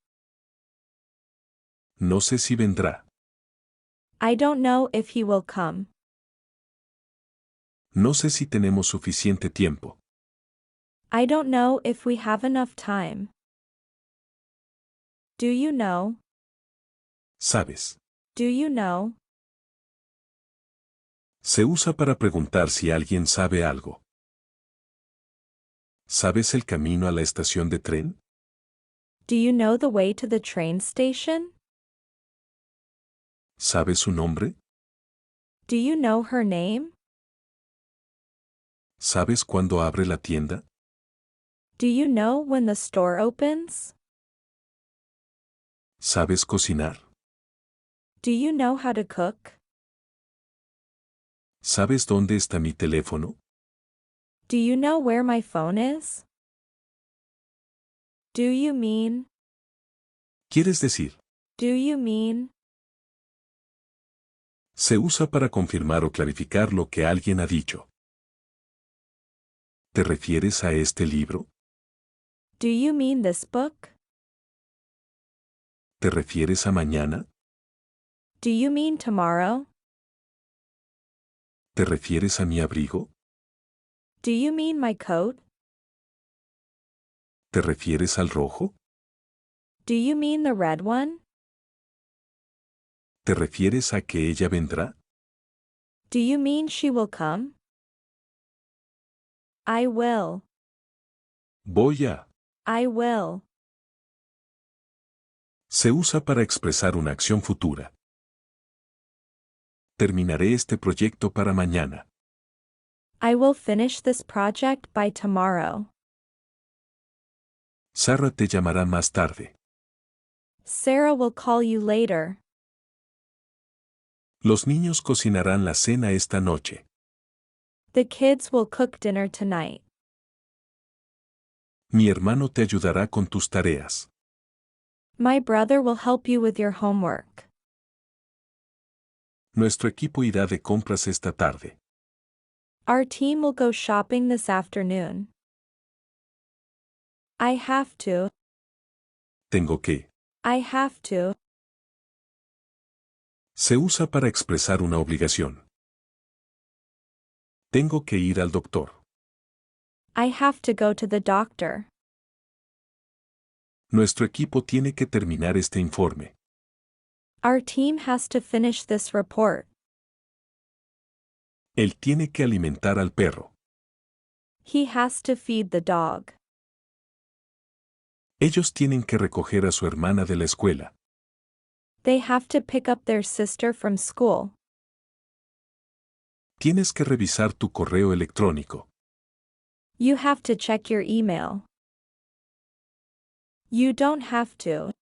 No sé si vendrá. I don't know if he will come. No sé si tenemos suficiente tiempo. I don't know if we have enough time. Do you know? ¿Sabes? Do you know? Se usa para preguntar si alguien sabe algo. ¿Sabes el camino a la estación de tren? Do you know the way to the train station? ¿Sabes su nombre? Do you know her name? ¿Sabes cuándo abre la tienda? Do you know when the store opens? ¿Sabes cocinar? Do you know how to cook? ¿Sabes dónde está mi teléfono? Do you know where my phone is? Do you mean? ¿Quieres decir? Do you mean? Se usa para confirmar o clarificar lo que alguien ha dicho. ¿Te refieres a este libro? Do you mean this book? ¿Te refieres a mañana? Do you mean tomorrow? ¿Te refieres a mi abrigo? Do you mean my coat? ¿Te refieres al rojo? Do you mean the red one? ¿Te refieres a que ella vendrá? Do you mean she will come? I will. Voy a. I will. Se usa para expresar una acción futura. Terminaré este proyecto para mañana. I will finish this project by tomorrow. Sara te llamará más tarde. Sarah will call you later. Los niños cocinarán la cena esta noche. The kids will cook dinner tonight. Mi hermano te ayudará con tus tareas. My brother will help you with your homework. Nuestro equipo irá de compras esta tarde. Our team will go shopping this afternoon. I have to. Tengo que. I have to. Se usa para expresar una obligación. Tengo que ir al doctor. I have to go to the doctor. Nuestro equipo tiene que terminar este informe. Our team has to finish this report. Él tiene que alimentar al perro. He has to feed the dog. Ellos tienen que recoger a su hermana de la escuela. They have to pick up their sister from school. Tienes que revisar tu correo electrónico. You have to check your email. You don't have to.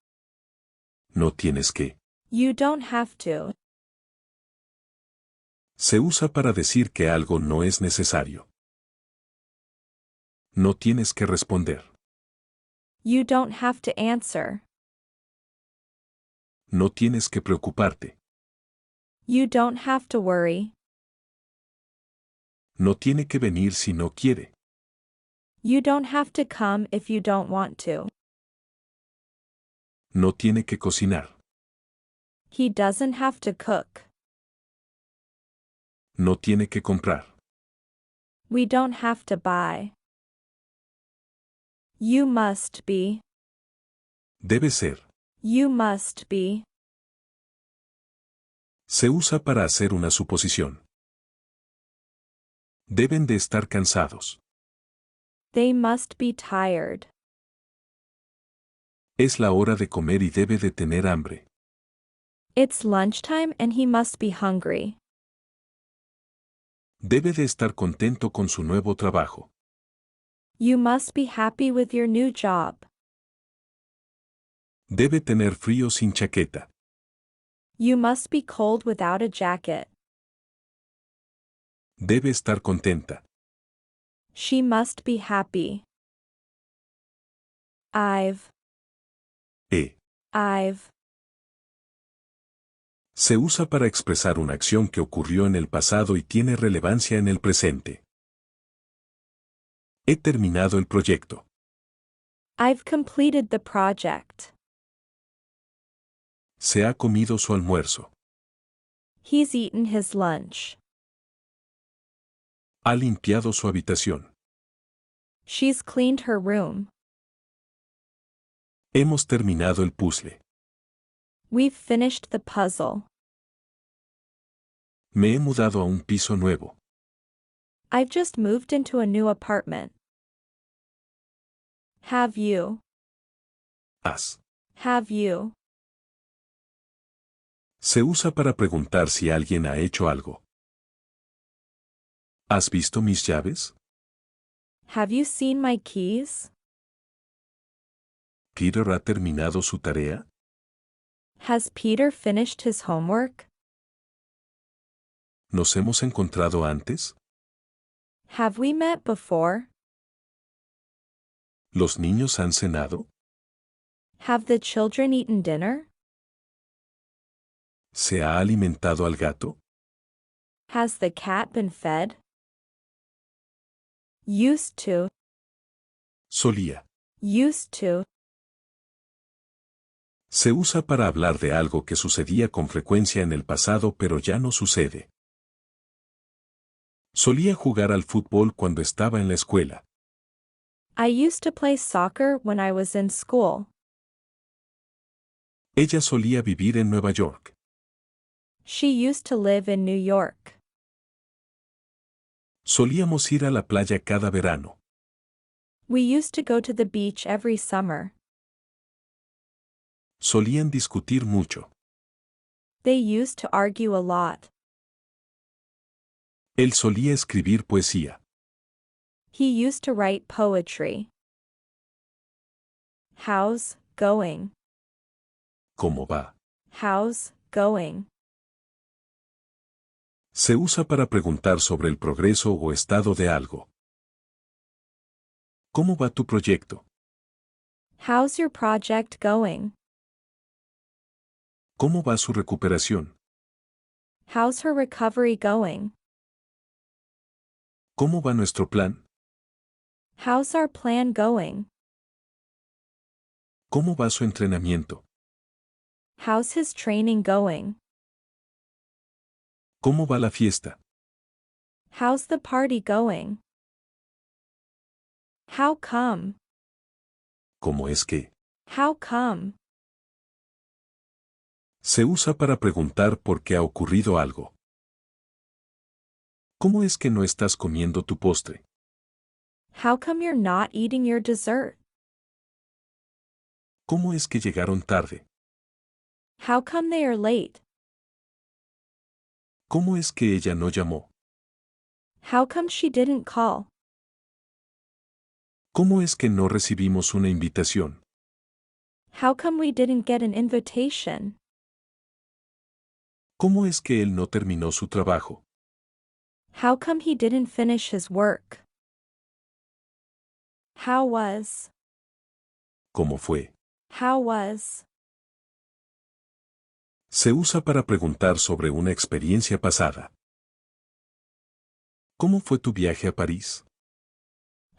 No tienes que. You don't have to. Se usa para decir que algo no es necesario. No tienes que responder. You don't have to answer. No tienes que preocuparte. You don't have to worry. No tiene que venir si no quiere. You don't have to come if you don't want to. No tiene que cocinar. He doesn't have to cook. No tiene que comprar. We don't have to buy. You must be. Debe ser. You must be. Se usa para hacer una suposición. Deben de estar cansados. They must be tired. Es la hora de comer y debe de tener hambre. It's lunchtime and he must be hungry. Debe de estar contento con su nuevo trabajo. You must be happy with your new job. Debe tener frío sin chaqueta. You must be cold without a jacket. Debe estar contenta. She must be happy. I've. I've. Se usa para expresar una acción que ocurrió en el pasado y tiene relevancia en el presente. He terminado el proyecto. I've completed the project. Se ha comido su almuerzo. He's eaten his lunch. Ha limpiado su habitación. She's cleaned her room. Hemos terminado el puzzle. We've finished the puzzle. Me he mudado a un piso nuevo. I've just moved into a new apartment. Have you? Has. Have you? Se usa para preguntar si alguien ha hecho algo. ¿Has visto mis llaves? Have you seen my keys? ¿Peter ha terminado su tarea? Has Peter finished his homework? ¿Nos hemos encontrado antes? Have we met before? ¿Los niños han cenado? Have the children eaten dinner? ¿Se ha alimentado al gato? Has the cat been fed? Used to. Solía. Used to. Se usa para hablar de algo que sucedía con frecuencia en el pasado pero ya no sucede. Solía jugar al fútbol cuando estaba en la escuela. I used to play soccer when I was in school. Ella solía vivir en Nueva York. She used to live in New York. Solíamos ir a la playa cada verano. We used to go to the beach every summer. Solían discutir mucho. They used to argue a lot. Él solía escribir poesía. He used to write poetry. How's going? ¿Cómo va? How's going? Se usa para preguntar sobre el progreso o estado de algo. ¿Cómo va tu proyecto? How's your project going? ¿Cómo va su recuperación? How's her recovery going? ¿Cómo va nuestro plan? How's our plan going? ¿Cómo va su entrenamiento? How's his training going? ¿Cómo va la fiesta? How's the party going? How come? ¿Cómo es que? How come? Se usa para preguntar por qué ha ocurrido algo. ¿Cómo es que no estás comiendo tu postre? How come you're not eating your dessert? ¿Cómo es que llegaron tarde? How come they are late? ¿Cómo es que ella no llamó? How come she didn't call? ¿Cómo es que no recibimos una invitación? How come we didn't get an invitation? ¿Cómo es que él no terminó su trabajo? How come he didn't finish his work? How was? ¿Cómo fue? How was? Se usa para preguntar sobre una experiencia pasada. ¿Cómo fue tu viaje a París?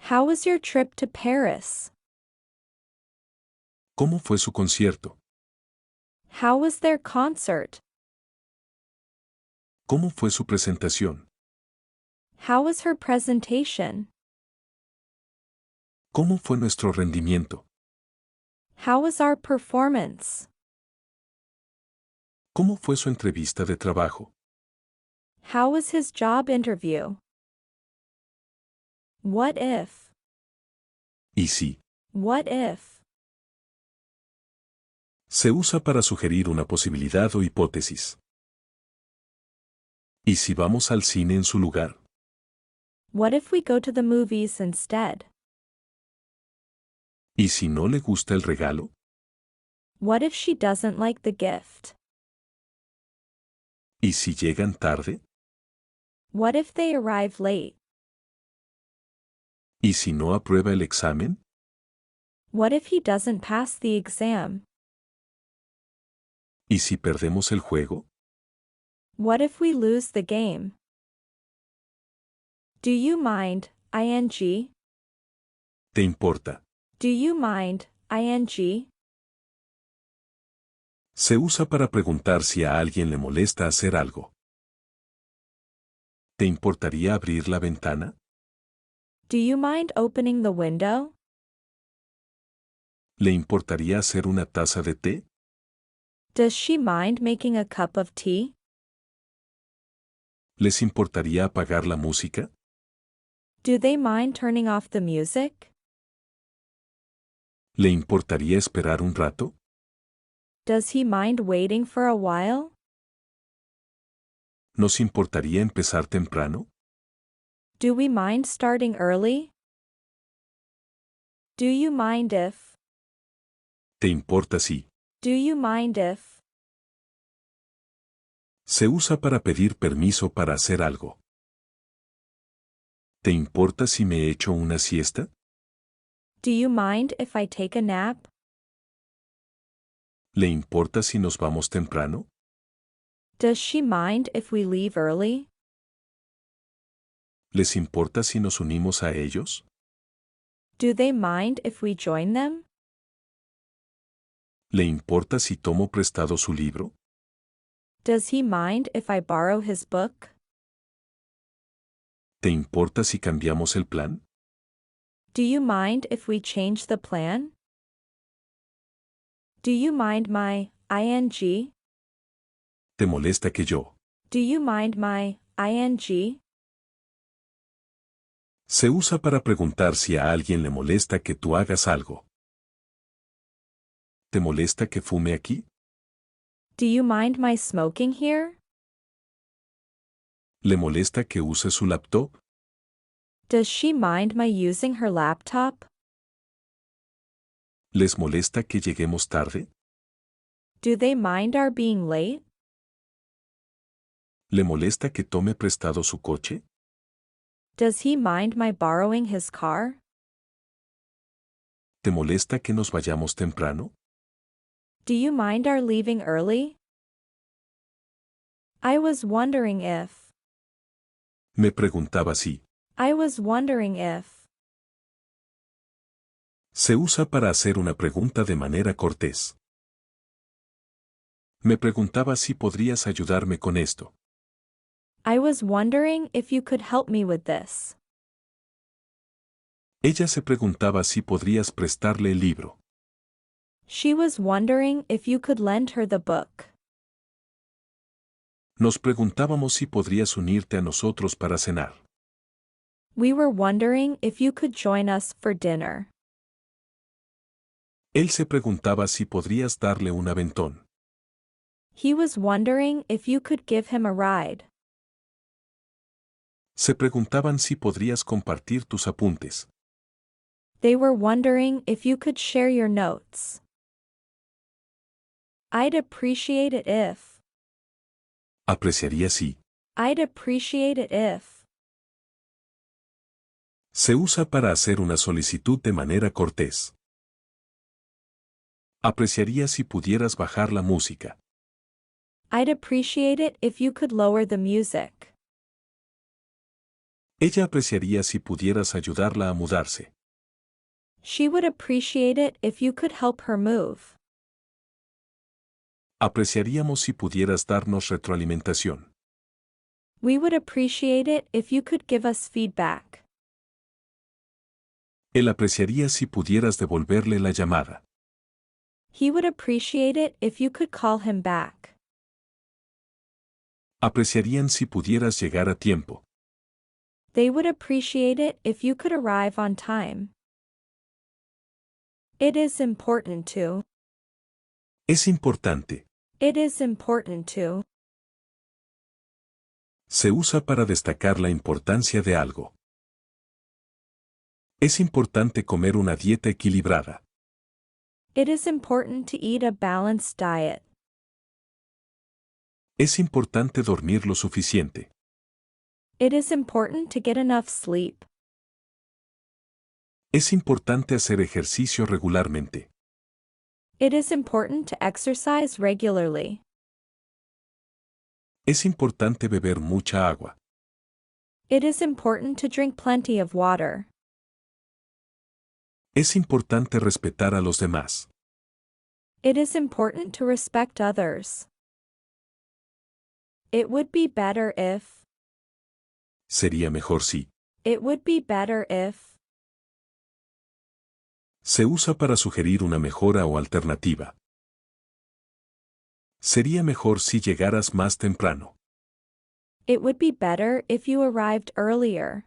How was your trip to Paris? ¿Cómo fue su concierto? How was their concert? ¿Cómo fue su presentación? How was her presentation? ¿Cómo fue nuestro rendimiento? How was our performance? ¿Cómo fue su entrevista de trabajo? How was his job interview? What if? ¿Y si? What if? Se usa para sugerir una posibilidad o hipótesis. ¿Y si vamos al cine en su lugar? What if we go to the movies instead? ¿Y si no le gusta el regalo? What if she doesn't like the gift? ¿Y si llegan tarde? What if they arrive late? ¿Y si no aprueba el examen? What if he doesn't pass the exam? ¿Y si perdemos el juego? What if we lose the game? Do you mind, ing? ¿Te importa? Do you mind, ing? Se usa para preguntar si a alguien le molesta hacer algo. ¿Te importaría abrir la ventana? Do you mind opening the window? ¿Le importaría hacer una taza de té? Does she mind making a cup of tea? ¿Les importaría apagar la música? Do they mind turning off the music? ¿Le importaría esperar un rato? Does he mind waiting for a while? ¿Nos importaría empezar temprano? Do we mind starting early? Do you mind if? ¿Te importa si? Do you mind if? Se usa para pedir permiso para hacer algo. ¿Te importa si me echo una siesta? Do you mind if I take a nap? ¿Le importa si nos vamos temprano? Does she mind if we leave early? ¿Les importa si nos unimos a ellos? Do they mind if we join them? ¿Le importa si tomo prestado su libro? Does he mind if I borrow his book? ¿Te importa si cambiamos el plan? Do you mind if we change the plan? Do you mind my ing? ¿Te molesta que yo? Do you mind my ing? Se usa para preguntar si a alguien le molesta que tú hagas algo. ¿Te molesta que fume aquí? Do you mind my smoking here? ¿Le molesta que use su laptop? Does she mind my using her laptop? ¿Les molesta que lleguemos tarde? Do they mind our being late? ¿Le molesta que tome prestado su coche? Does he mind my borrowing his car? ¿Te molesta que nos vayamos temprano? Do you mind our leaving early? I was wondering if. Me preguntaba si. I was wondering if. Se usa para hacer una pregunta de manera cortés. Me preguntaba si podrías ayudarme con esto. I was wondering if you could help me with this. Ella se preguntaba si podrías prestarle el libro. She was wondering if you could lend her the book. Nos preguntábamos si podrías unirte a nosotros para cenar. We were wondering if you could join us for dinner. Él se preguntaba si podrías darle un aventón. He was wondering if you could give him a ride. Se preguntaban si podrías compartir tus apuntes. They were wondering if you could share your notes. I'd appreciate it if. Apreciaría si. I'd appreciate it if. Se usa para hacer una solicitud de manera cortés. Apreciaría si pudieras bajar la música. I'd appreciate it if you could lower the music. Ella apreciaría si pudieras ayudarla a mudarse. She would appreciate it if you could help her move. Apreciaríamos si pudieras darnos retroalimentación. We would appreciate it if you could give us feedback. Él apreciaría si pudieras devolverle la llamada. He would appreciate it if you could call him back. Apreciarían si pudieras llegar a tiempo. They would appreciate it if you could arrive on time. It is important to. Es importante. It is important to. Se usa para destacar la importancia de algo. Es importante comer una dieta equilibrada. It is important to eat a balanced diet. Es importante dormir lo suficiente. It is important to get enough sleep. Es importante hacer ejercicio regularmente. It is important to exercise regularly. Es importante beber mucha agua. It is important to drink plenty of water. Es importante respetar a los demás. It is important to respect others. It would be better if. Sería mejor si. It would be better if. Se usa para sugerir una mejora o alternativa. Sería mejor si llegaras más temprano. It would be better if you arrived earlier.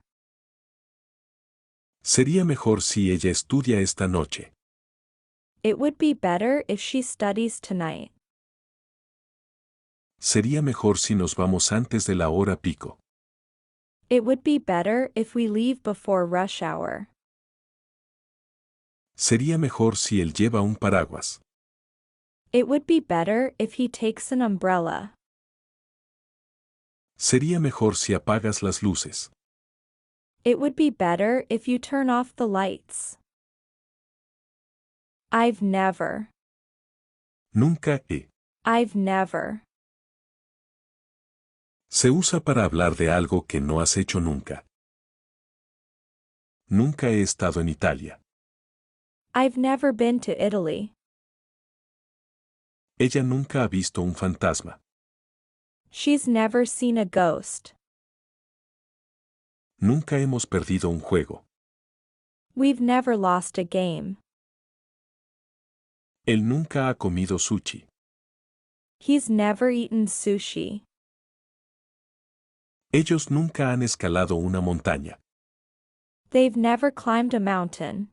Sería mejor si ella estudia esta noche. It would be better if she studies tonight. Sería mejor si nos vamos antes de la hora pico. It would be better if we leave before rush hour. Sería mejor si él lleva un paraguas. It would be better if he takes an umbrella. Sería mejor si apagas las luces. It would be better if you turn off the lights. I've never. Nunca he. I've never. Se usa para hablar de algo que no has hecho nunca. Nunca he estado en Italia. I've never been to Italy. Ella nunca ha visto un fantasma. She's never seen a ghost. Nunca hemos perdido un juego. We've never lost a game. Él nunca ha comido sushi. He's never eaten sushi. Ellos nunca han escalado una montaña. They've never climbed a mountain.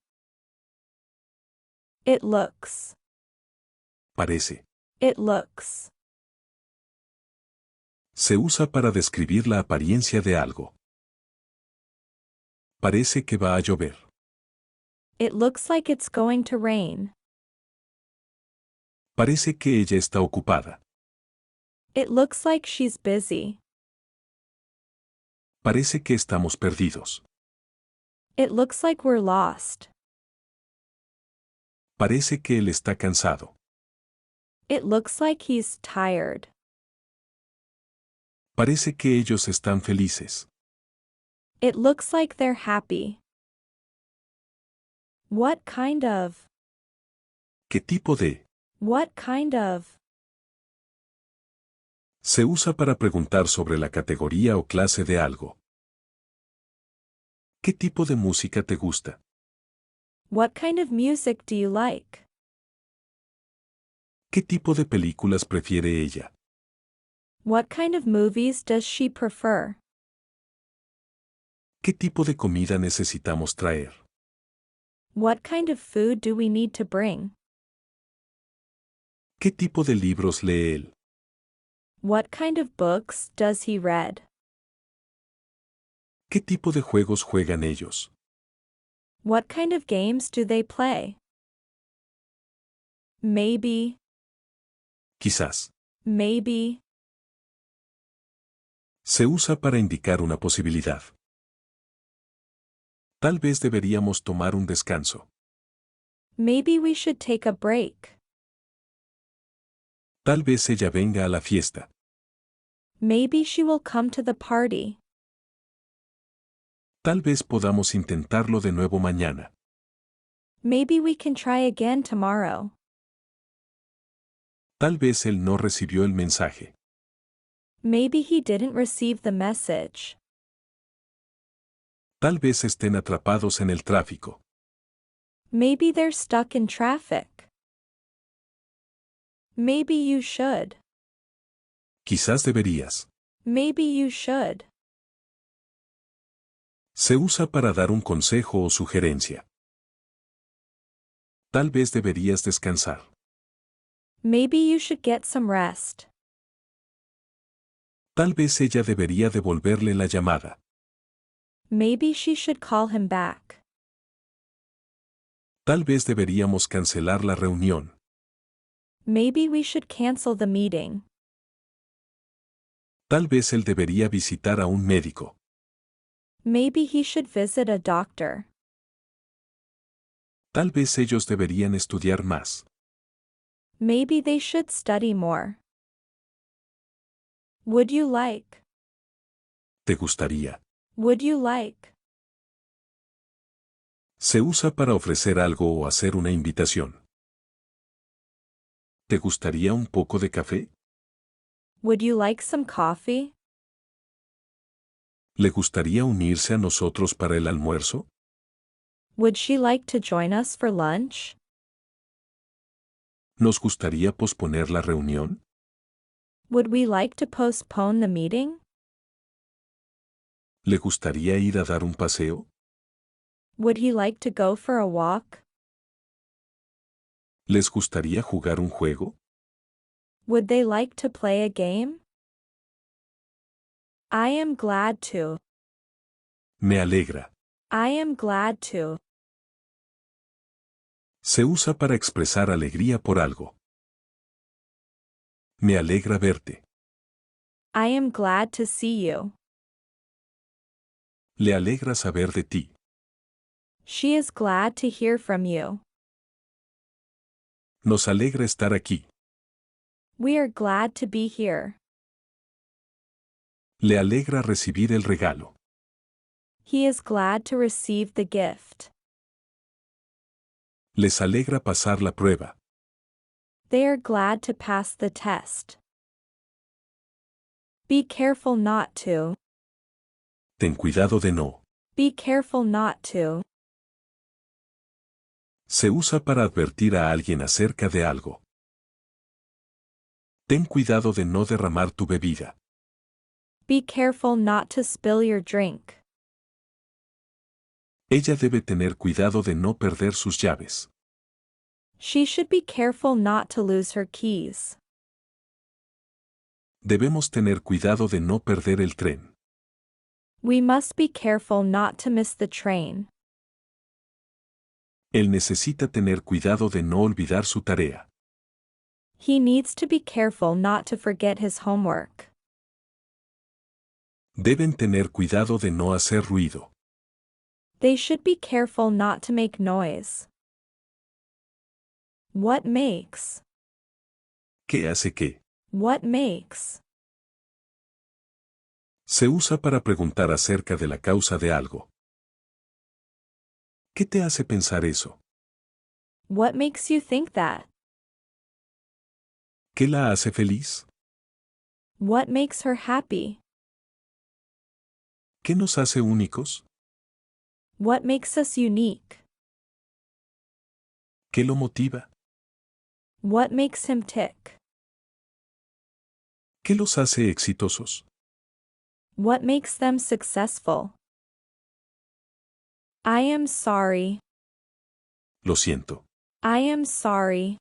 It looks. Parece. It looks. Se usa para describir la apariencia de algo. Parece que va a llover. It looks like it's going to rain. Parece que ella está ocupada. It looks like she's busy. Parece que estamos perdidos. It looks like we're lost. Parece que él está cansado. It looks like he's tired. Parece que ellos están felices. It looks like they're happy. What kind of? ¿Qué tipo de? What kind of? Se usa para preguntar sobre la categoría o clase de algo. ¿Qué tipo de música te gusta? What kind of music do you like? ¿Qué tipo de películas prefiere ella? What kind of movies does she prefer? ¿Qué tipo de comida necesitamos traer? What kind of food do we need to bring? ¿Qué tipo de libros lee él? What kind of books does he read? ¿Qué tipo de juegos juegan ellos? What kind of games do they play? Maybe, Quizás. maybe. Se usa para indicar una posibilidad. Tal vez deberíamos tomar un descanso. Maybe we should take a break. Tal vez ella venga a la fiesta. Maybe she will come to the party. Tal vez podamos intentarlo de nuevo mañana. Maybe we can try again tomorrow. Tal vez él no recibió el mensaje. Maybe he didn't receive the message. Tal vez estén atrapados en el tráfico. Maybe they're stuck in traffic. Maybe you should. Quizás deberías. Maybe you should. Se usa para dar un consejo o sugerencia. Tal vez deberías descansar. Maybe you should get some rest. Tal vez ella debería devolverle la llamada. Maybe she should call him back. Tal vez deberíamos cancelar la reunión. Maybe we should cancel the meeting. Tal vez él debería visitar a un médico. Maybe he should visit a doctor. Tal vez ellos deberían estudiar más. Maybe they should study more. Would you like? ¿Te gustaría? Would you like? Se usa para ofrecer algo o hacer una invitación. ¿Te gustaría un poco de café? Would you like some coffee? ¿Le gustaría unirse a nosotros para el almuerzo? Would she like to join us for lunch? ¿Nos gustaría posponer la reunión? Would we like to postpone the meeting? ¿Le gustaría ir a dar un paseo? Would he like to go for a walk? ¿Les gustaría jugar un juego? Would they like to play a game? I am glad to. Me alegra. I am glad to. Se usa para expresar alegría por algo. Me alegra verte. I am glad to see you. Le alegra saber de ti. She is glad to hear from you. Nos alegra estar aquí. We are glad to be here. Le alegra recibir el regalo. He is glad to receive the gift. Les alegra pasar la prueba. They are glad to pass the test. Be careful not to. Ten cuidado de no. Be careful not to. Se usa para advertir a alguien acerca de algo. Ten cuidado de no derramar tu bebida. Be careful not to spill your drink. Ella debe tener cuidado de no perder sus llaves. She should be careful not to lose her keys. Debemos tener cuidado de no perder el tren. We must be careful not to miss the train. Él necesita tener cuidado de no olvidar su tarea. He needs to be careful not to forget his homework. Deben tener cuidado de no hacer ruido. They should be careful not to make noise. What makes? ¿Qué hace qué? What makes? Se usa para preguntar acerca de la causa de algo. ¿Qué te hace pensar eso? What makes you think that? ¿Qué la hace feliz? What makes her happy? ¿Qué nos hace únicos? What makes us unique? ¿Qué lo motiva? What makes him tick? ¿Qué los hace exitosos? What makes them successful? I am sorry. Lo siento. I am sorry.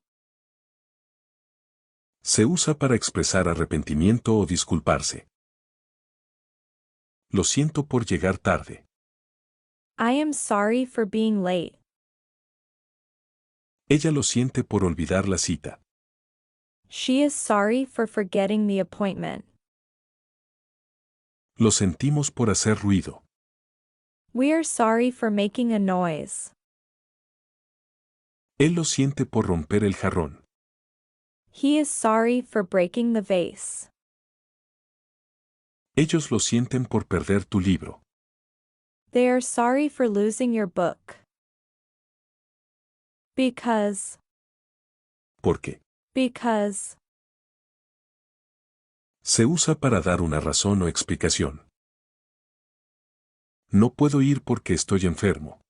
Se usa para expresar arrepentimiento o disculparse. Lo siento por llegar tarde. I am sorry for being late. Ella lo siente por olvidar la cita. She is sorry for forgetting the appointment. Lo sentimos por hacer ruido. We are sorry for making a noise. Él lo siente por romper el jarrón. He is sorry for breaking the vase. Ellos lo sienten por perder tu libro. They are sorry for losing your book. Because. Porque. Because. Se usa para dar una razón o explicación. No puedo ir porque estoy enfermo.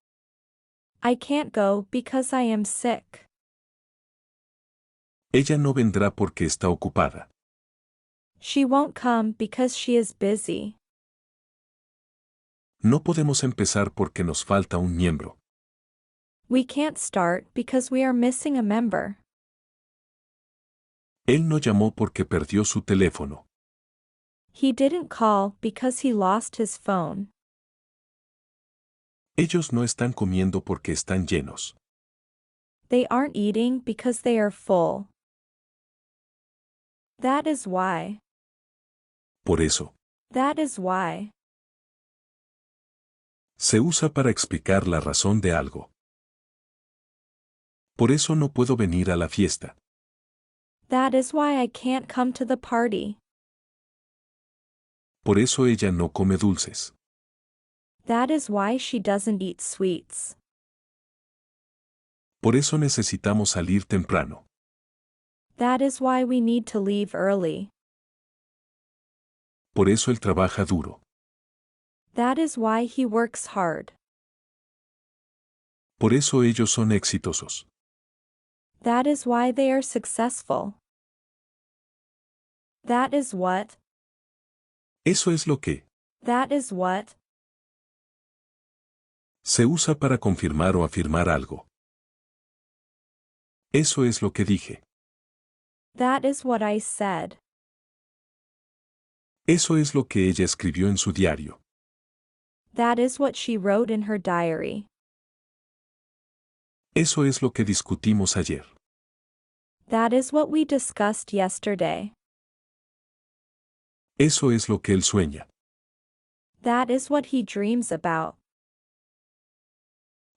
I can't go because I am sick. Ella no vendrá porque está ocupada. She won't come because she is busy. No podemos empezar porque nos falta un miembro. We can't start because we are missing a member. Él no llamó porque perdió su teléfono. He didn't call because he lost his phone. Ellos no están comiendo porque están llenos. They aren't eating because they are full. That is why. Por eso. That is why. Se usa para explicar la razón de algo. Por eso no puedo venir a la fiesta. That is why I can't come to the party. Por eso ella no come dulces. That is why she doesn't eat sweets. Por eso necesitamos salir temprano. That is why we need to leave early. Por eso él trabaja duro. That is why he works hard. Por eso ellos son exitosos. That is why they are successful. That is what. Eso es lo que. That is what. Se usa para confirmar o afirmar algo. Eso es lo que dije. That is what I said. Eso es lo que ella escribió en su diario. That is what she wrote in her diary. Eso es lo que discutimos ayer. That is what we discussed yesterday. Eso es lo que él sueña. That is what he dreams about.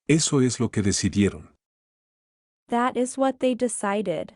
Eso es lo que decidieron. That is what they decided.